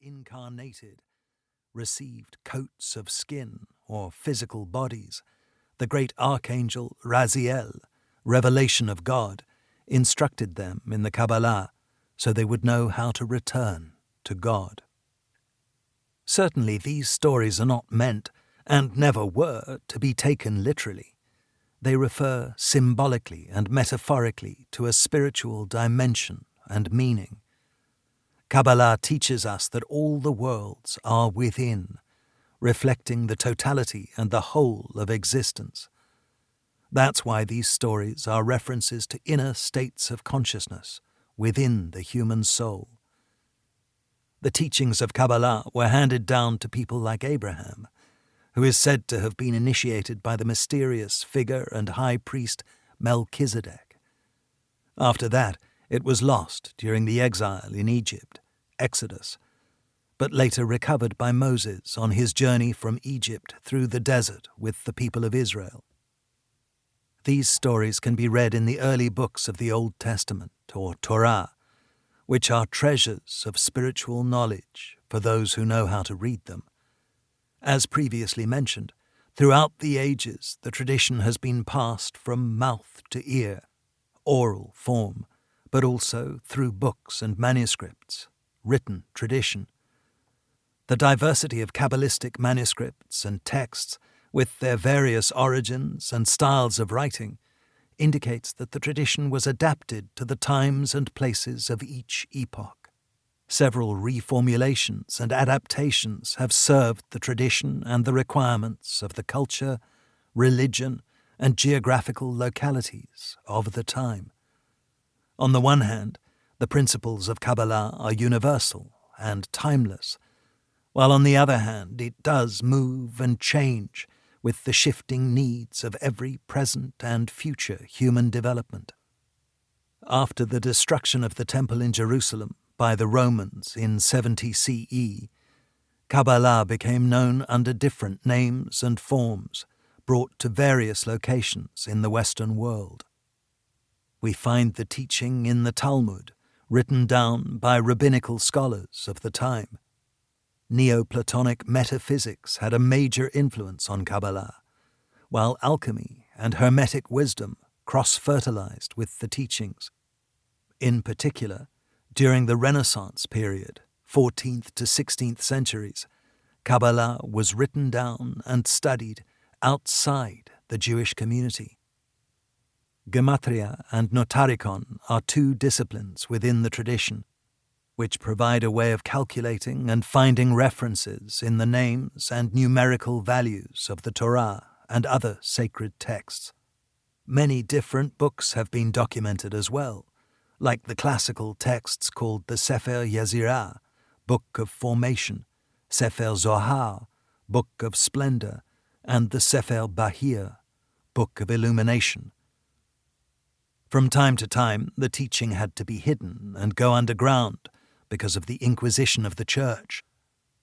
incarnated, received coats of skin or physical bodies, the great archangel Raziel, revelation of God, instructed them in the Kabbalah so they would know how to return to God. Certainly these stories are not meant, and never were, to be taken literally. They refer symbolically and metaphorically to a spiritual dimension and meaning. Kabbalah teaches us that all the worlds are within, reflecting the totality and the whole of existence. That's why these stories are references to inner states of consciousness within the human soul. The teachings of Kabbalah were handed down to people like Abraham, who is said to have been initiated by the mysterious figure and high priest Melchizedek. After that, it was lost during the exile in Egypt, Exodus, but later recovered by Moses on his journey from Egypt through the desert with the people of Israel. These stories can be read in the early books of the Old Testament, or Torah, which are treasures of spiritual knowledge for those who know how to read them. As previously mentioned, throughout the ages the tradition has been passed from mouth to ear, oral form, but also through books and manuscripts, written tradition. The diversity of Kabbalistic manuscripts and texts, with their various origins and styles of writing, indicates that the tradition was adapted to the times and places of each epoch. Several reformulations and adaptations have served the tradition and the requirements of the culture, religion, and geographical localities of the time. On the one hand, the principles of Kabbalah are universal and timeless, while on the other hand it does move and change with the shifting needs of every present and future human development. After the destruction of the Temple in Jerusalem by the Romans in 70 CE, Kabbalah became known under different names and forms, brought to various locations in the Western world. We find the teaching in the Talmud, written down by rabbinical scholars of the time. Neoplatonic metaphysics had a major influence on Kabbalah, while alchemy and Hermetic wisdom cross-fertilized with the teachings. In particular, during the Renaissance period, 14th to 16th centuries, Kabbalah was written down and studied outside the Jewish community. Gematria and Notarikon are two disciplines within the tradition, which provide a way of calculating and finding references in the names and numerical values of the Torah and other sacred texts. Many different books have been documented as well, like the classical texts called the Sefer Yetzirah, Book of Formation, Sefer Zohar, Book of Splendor, and the Sefer Bahir, Book of Illumination. From time to time, the teaching had to be hidden and go underground because of the Inquisition of the Church,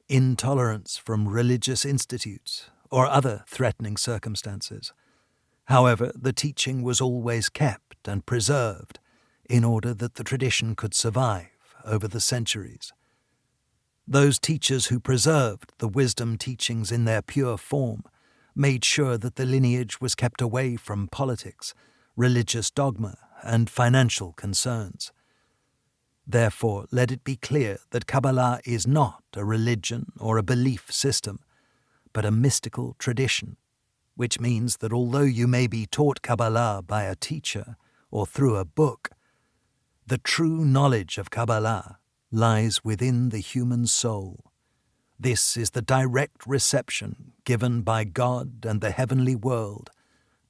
intolerance from religious institutes, or other threatening circumstances. However, the teaching was always kept and preserved in order that the tradition could survive over the centuries. Those teachers who preserved the wisdom teachings in their pure form made sure that the lineage was kept away from politics, religious dogma, and financial concerns. Therefore, let it be clear that Kabbalah is not a religion or a belief system, but a mystical tradition, which means that although you may be taught Kabbalah by a teacher or through a book, the true knowledge of Kabbalah lies within the human soul. This is the direct reception given by God and the heavenly world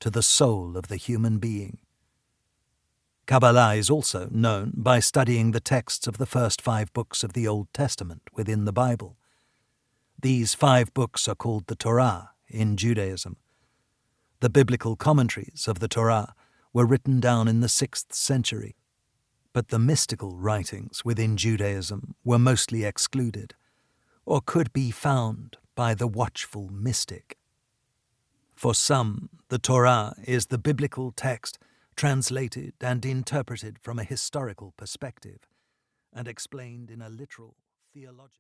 to the soul of the human being. Kabbalah is also known by studying the texts of the first 5 books of the Old Testament within the Bible. These 5 books are called the Torah in Judaism. The biblical commentaries of the Torah were written down in the 6th century, but the mystical writings within Judaism were mostly excluded, or could be found by the watchful mystic. For some, the Torah is the biblical text translated and interpreted from a historical perspective and explained in a literal theological